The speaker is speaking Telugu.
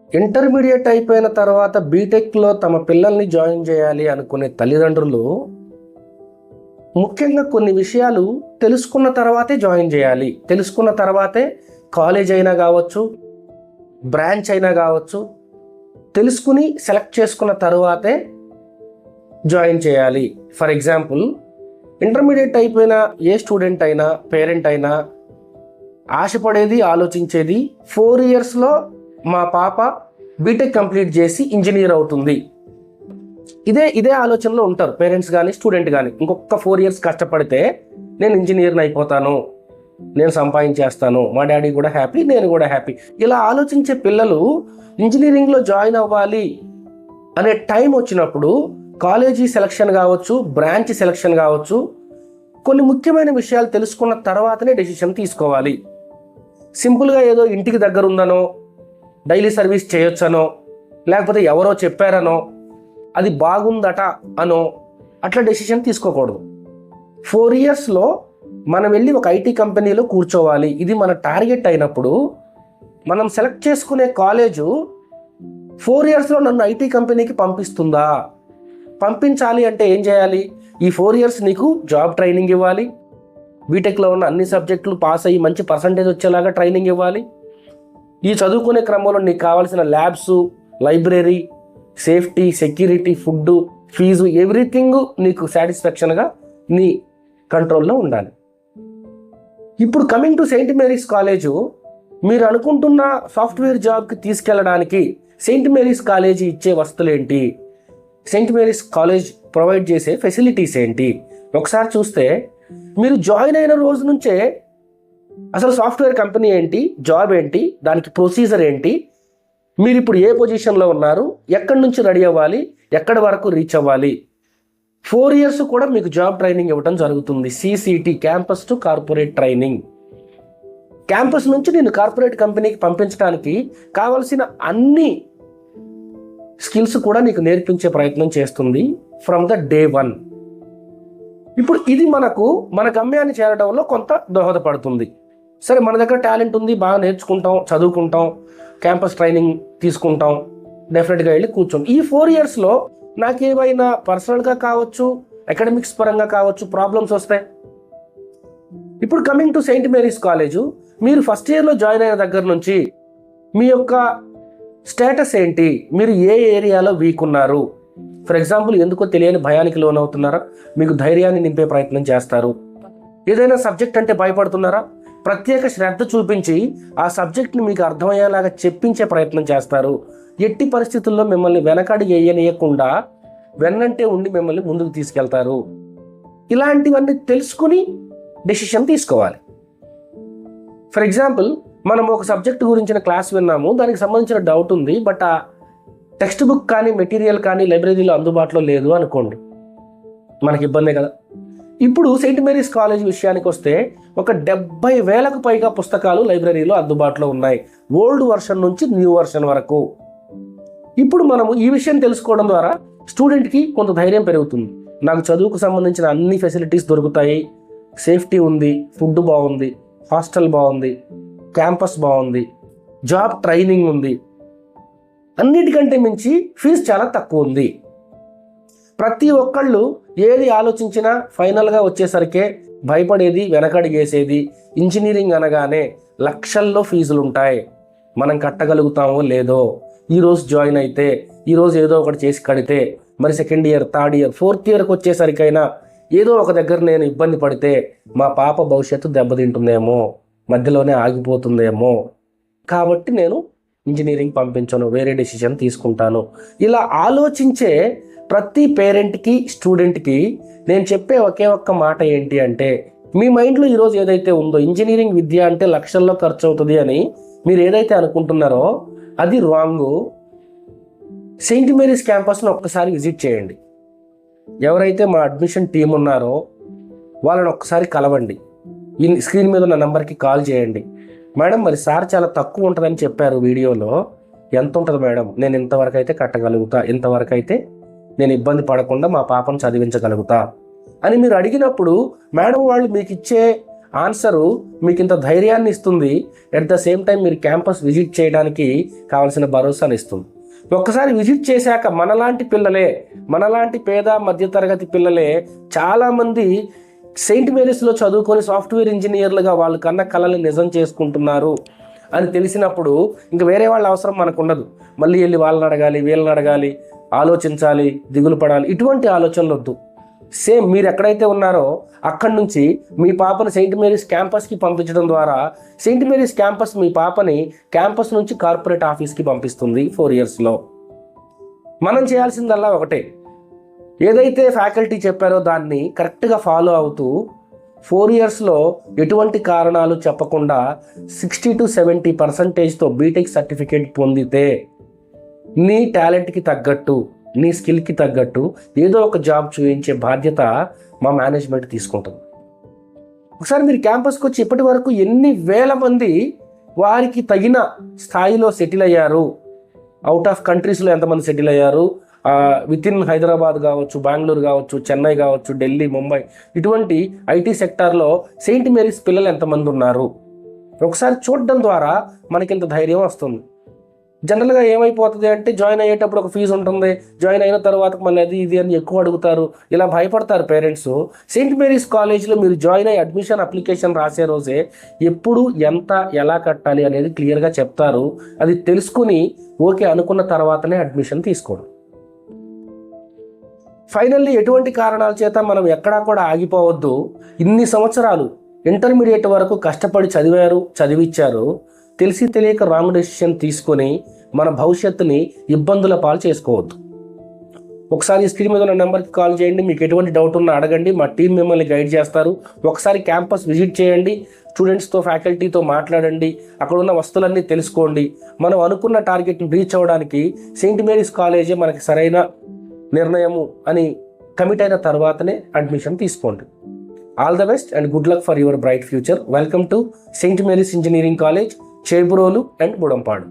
ఇంటర్మీడియట్ అయిపోయిన తర్వాత బీటెక్లో తమ పిల్లల్ని జాయిన్ చేయాలి అనుకునే తల్లిదండ్రులు ముఖ్యంగా కొన్ని విషయాలు తెలుసుకున్న తర్వాతే జాయిన్ చేయాలి. తెలుసుకున్న తర్వాతే కాలేజ్ అయినా కావచ్చు, బ్రాంచ్ అయినా కావచ్చు, తెలుసుకుని సెలెక్ట్ చేసుకున్న తర్వాతే జాయిన్ చేయాలి. ఫర్ ఎగ్జాంపుల్, ఇంటర్మీడియట్ అయిపోయిన ఏ స్టూడెంట్ అయినా, పేరెంట్ అయినా ఆశపడేది, ఆలోచించేది 4 ఇయర్స్లో మా పాప బీటెక్ కంప్లీట్ చేసి ఇంజనీర్ అవుతుంది. ఇదే ఆలోచనలో ఉంటారు పేరెంట్స్ కానీ, స్టూడెంట్ కానీ. ఇంకొక 4 ఇయర్స్ కష్టపడితే నేను ఇంజనీర్ని అయిపోతాను, నేను సంపాదించేస్తాను, మా డాడీ కూడా హ్యాపీ, నేను కూడా హ్యాపీ. ఇలా ఆలోచించే పిల్లలు ఇంజనీరింగ్లో జాయిన్ అవ్వాలి అనే టైం వచ్చినప్పుడు కాలేజీ సెలక్షన్ కావచ్చు, బ్రాంచ్ సెలక్షన్ కావచ్చు, కొన్ని ముఖ్యమైన విషయాలు తెలుసుకున్న తర్వాతనే డెసిషన్ తీసుకోవాలి. సింపుల్గా ఏదో ఇంటికి దగ్గర ఉందనో, డైలీ సర్వీస్ చేయొచ్చనో, లేకపోతే ఎవరో చెప్పారనో, అది బాగుందట అనో అట్లా డెసిషన్ తీసుకోకూడదు. 4 ఇయర్స్లో మనం వెళ్ళి ఒక ఐటీ కంపెనీలో కూర్చోవాలి, ఇది మన టార్గెట్ అయినప్పుడు మనం సెలెక్ట్ చేసుకునే కాలేజు 4 ఇయర్స్లో నన్ను ఐటీ కంపెనీకి పంపిస్తుందా? పంపించాలి అంటే ఏం చేయాలి? ఈ 4 ఇయర్స్ నీకు జాబ్ ట్రైనింగ్ ఇవ్వాలి, బీటెక్లో ఉన్న అన్ని సబ్జెక్టులు పాస్ అయ్యి మంచి పర్సంటేజ్ వచ్చేలాగా ట్రైనింగ్ ఇవ్వాలి. ఈ చదువుకునే క్రమంలో నీకు కావాల్సిన labs, library, safety, security, food, fees, everything నీకు సాటిస్ఫాక్షన్గా నీ కంట్రోల్లో ఉండాలి. ఇప్పుడు coming to saint Mary's college, మీరు అనుకుంటున్న సాఫ్ట్వేర్ జాబ్కి తీసుకెళ్ళడానికి సెయింట్ మేరీస్ కాలేజీ ఇచ్చే వస్తువులు ఏంటి, సెయింట్ మేరీస్ కాలేజ్ ప్రొవైడ్ చేసే ఫెసిలిటీస్ ఏంటి ఒకసారి చూస్తే, మీరు జాయిన్ అయిన రోజు నుంచే అసలు సాఫ్ట్వేర్ కంపెనీ ఏంటి, జాబ్ ఏంటి, దానికి ప్రొసీజర్ ఏంటి, మీరు ఇప్పుడు ఏ పొజిషన్లో ఉన్నారు, ఎక్కడి నుంచి రెడీ అవ్వాలి, ఎక్కడి వరకు రీచ్ అవ్వాలి, 4 ఇయర్స్ కూడా మీకు జాబ్ ట్రైనింగ్ ఇవ్వడం జరుగుతుంది. CCT, campus to corporate training. Campus నుంచి నేను కార్పొరేట్ కంపెనీకి పంపించడానికి కావాల్సిన అన్ని స్కిల్స్ కూడా నీకు నేర్పించే ప్రయత్నం చేస్తుంది ఫ్రమ్ ద డే 1. ఇప్పుడు ఇది మన గమ్యాన్ని చేరడంలో కొంత దోహదపడుతుంది. సరే, మన దగ్గర టాలెంట్ ఉంది, బాగా నేర్చుకుంటాం, చదువుకుంటాం, క్యాంపస్ ట్రైనింగ్ తీసుకుంటాం, డెఫినెట్గా వెళ్ళి కూర్చోండి. ఈ 4 ఇయర్స్లో నాకేమైనా పర్సనల్గా కావచ్చు, అకాడమిక్స్ పరంగా కావచ్చు ప్రాబ్లమ్స్ వస్తాయి. ఇప్పుడు coming to saint Mary's college, మీరు ఫస్ట్ ఇయర్లో జాయిన్ అయిన దగ్గర నుంచి మీ యొక్క స్టేటస్ ఏంటి, మీరు ఏ ఏరియాలో వీక్ ఉన్నారు, ఫర్ ఎగ్జాంపుల్ ఎందుకో తెలియని భయానికి లోనవుతున్నారా, మీకు ధైర్యాన్ని నింపే ప్రయత్నం చేస్తారు. ఏదైనా సబ్జెక్ట్ అంటే భయపడుతున్నారా, ప్రత్యేక శ్రద్ధ చూపించి ఆ సబ్జెక్ట్ని మీకు అర్థమయ్యేలాగా చెప్పించే ప్రయత్నం చేస్తారు. ఎట్టి పరిస్థితుల్లో మిమ్మల్ని వెనకడి వేయనీయకుండా వెన్నంటే ఉండి మిమ్మల్ని ముందుకు తీసుకెళ్తారు. ఇలాంటివన్నీ తెలుసుకుని డెసిషన్ తీసుకోవాలి. ఫర్ ఎగ్జాంపుల్, మనం ఒక సబ్జెక్ట్ గురించిన క్లాస్ విన్నాము, దానికి సంబంధించిన డౌట్ ఉంది, బట్ ఆ టెక్స్ట్ బుక్ కానీ, మెటీరియల్ కానీ లైబ్రరీలో అందుబాటులో లేదు అనుకోండి, మనకి ఇబ్బందే కదా. ఇప్పుడు సెయింట్ మేరీస్ కాలేజ్ విషయానికి వస్తే ఒక 70,000కు పైగా పుస్తకాలు లైబ్రరీలో అందుబాటులో ఉన్నాయి, ఓల్డ్ వర్షన్ నుంచి న్యూ వర్షన్ వరకు. ఇప్పుడు మనము ఈ విషయం తెలుసుకోవడం ద్వారా స్టూడెంట్కి కొంత ధైర్యం పెరుగుతుంది. నాకు చదువుకు సంబంధించిన అన్ని ఫెసిలిటీస్ దొరుకుతాయి, సేఫ్టీ ఉంది, ఫుడ్ బాగుంది, హాస్టల్ బాగుంది, క్యాంపస్ బాగుంది, జాబ్ ట్రైనింగ్ ఉంది, అన్నిటికంటే మించి ఫీజు చాలా తక్కువ ఉంది. ప్రతి ఒక్కళ్ళు ఏది ఆలోచించినా ఫైనల్గా వచ్చేసరికే భయపడేది, వెనకడిగేసేది ఇంజనీరింగ్ అనగానే లక్షల్లో ఫీజులు ఉంటాయి, మనం కట్టగలుగుతామో లేదో, ఈరోజు జాయిన్ అయితే ఈరోజు ఏదో ఒకటి చేసి కడితే మరి second year, third year, 4th ఇయర్కి వచ్చేసరికైనా ఏదో ఒక దగ్గర నేను ఇబ్బంది పడితే మా పాప భవిష్యత్తు దెబ్బతింటుందేమో, మధ్యలోనే ఆగిపోతుందేమో, కాబట్టి నేను ఇంజనీరింగ్ పంపించను, వేరే డెసిషన్ తీసుకుంటాను. ఇలా ఆలోచించే ప్రతి పేరెంట్కి, స్టూడెంట్కి నేను చెప్పే ఒకే ఒక్క మాట ఏంటి అంటే, మీ మైండ్లో ఈరోజు ఏదైతే ఉందో ఇంజనీరింగ్ విద్య అంటే లక్షల్లో ఖర్చు అవుతుంది అని మీరు ఏదైతే అనుకుంటున్నారో అది రాంగు. సెయింట్ మేరీస్ క్యాంపస్ను ఒక్కసారి విజిట్ చేయండి. ఎవరైతే మా అడ్మిషన్ టీం ఉన్నారో వాళ్ళని ఒక్కసారి కలవండి. ఈ స్క్రీన్ మీద ఉన్న నెంబర్కి కాల్ చేయండి. మేడం, మరి సార్ చాలా తక్కువ ఉంటుందని చెప్పారు వీడియోలో, ఎంత ఉంటుంది మేడం, నేను ఇంతవరకు అయితే కట్టగలుగుతా, ఇంతవరకు అయితే నేను ఇబ్బంది పడకుండా మా పాపను చదివించగలుగుతా అని మీరు అడిగినప్పుడు మేడం వాళ్ళు మీకు ఇచ్చే ఆన్సరు మీకు ఇంత ధైర్యాన్ని ఇస్తుంది. ఎట్ ద సేమ్ టైం మీరు క్యాంపస్ విజిట్ చేయడానికి కావాల్సిన భరోసాని ఇస్తుంది. ఒక్కసారి విజిట్ చేశాక మనలాంటి పేద మధ్యతరగతి పిల్లలే చాలామంది సెయింట్ మేరీస్లో చదువుకొని సాఫ్ట్వేర్ ఇంజనీర్లుగా వాళ్ళు కన్న కళల్ని నిజం చేసుకుంటున్నారు అని తెలిసినప్పుడు ఇంక వేరే వాళ్ళ అవసరం మనకు ఉండదు. మళ్ళీ వెళ్ళి వాళ్ళని అడగాలి, వీళ్ళని అడగాలి, ఆలోచించాలి, దిగులు పడాలి, ఇటువంటి ఆలోచనలు వద్దు. సేమ్ మీరు ఎక్కడైతే ఉన్నారో అక్కడి నుంచి మీ పాపని సెయింట్ మేరీస్ క్యాంపస్కి పంపించడం ద్వారా సెయింట్ మేరీస్ క్యాంపస్ మీ పాపని క్యాంపస్ నుంచి కార్పొరేట్ ఆఫీస్కి పంపిస్తుంది 4 yearsలో. మనం చేయాల్సిందల్లా ఒకటే, ఏదైతే ఫ్యాకల్టీ చెప్పారో దాన్ని కరెక్ట్గా ఫాలో అవుతూ 4 yearsలో ఎటువంటి కారణాలు చెప్పకుండా 60 to 70% బీటెక్ సర్టిఫికేట్ పొందితే నీ టాలెంట్కి తగ్గట్టు, నీ స్కిల్కి తగ్గట్టు ఏదో ఒక జాబ్ చూపించే బాధ్యత మా మేనేజ్మెంట్ తీసుకుంటుంది. ఒకసారి మీరు క్యాంపస్కి వచ్చి ఇప్పటి వరకు ఎన్ని వేల మంది వారికి తగిన స్థాయిలో సెటిల్ అయ్యారు, అవుట్ ఆఫ్ కంట్రీస్లో ఎంతమంది సెటిల్ అయ్యారు, విత్ ఇన్ హైదరాబాద్ కావచ్చు, బెంగళూరు కావచ్చు, చెన్నై కావచ్చు, ఢిల్లీ, ముంబై, ఇటువంటి ఐటీ సెక్టార్లో సెయింట్ మేరీస్ పిల్లలు ఎంతమంది ఉన్నారు ఒకసారి చూడడం ద్వారా మనకింత ధైర్యం వస్తుంది. జనరల్గా ఏమైపోతుంది అంటే జాయిన్ అయ్యేటప్పుడు ఒక ఫీజు ఉంటుంది, జాయిన్ అయిన తర్వాత మళ్ళీ అది ఇది అని ఎక్కువ అడుగుతారు, ఇలా భయపడతారు పేరెంట్స్. సెయింట్ మేరీస్ కాలేజ్లో మీరు జాయిన్ అయ్యి అడ్మిషన్ అప్లికేషన్ రాసే రోజే ఎప్పుడు ఎంత ఎలా కట్టాలి అనేది క్లియర్గా చెప్తారు. అది తెలుసుకుని ఓకే అనుకున్న తర్వాతనే అడ్మిషన్ తీసుకోవడం. ఫైనల్లీ ఎటువంటి కారణాల చేత మనం ఎక్కడా కూడా ఆగిపోవద్దు. ఇన్ని సంవత్సరాలు ఇంటర్మీడియట్ వరకు కష్టపడి చదివిచ్చారు, తెలిసి తెలియక రాంగ్ డెసిషన్ తీసుకొని మన భవిష్యత్తుని ఇబ్బందుల పాలు చేసుకోవద్దు. ఒకసారి స్క్రీన్ మీద ఉన్న నెంబర్కి కాల్ చేయండి, మీకు ఎటువంటి డౌట్ ఉన్నా అడగండి, మా టీం మిమ్మల్ని గైడ్ చేస్తారు. ఒకసారి క్యాంపస్ విజిట్ చేయండి, స్టూడెంట్స్తో ఫ్యాకల్టీతో మాట్లాడండి, అక్కడ ఉన్న వస్తువులన్నీ తెలుసుకోండి. మనం అనుకున్న టార్గెట్ని రీచ్ అవ్వడానికి సెయింట్ మేరీస్ కాలేజే మనకి సరైన నిర్ణయము అని కమిట్ అయిన తర్వాతనే అడ్మిషన్ తీసుకోండి. All the best and good luck for your bright future. Welcome to saint Mary's engineering college, Chebrolu and Budampadu.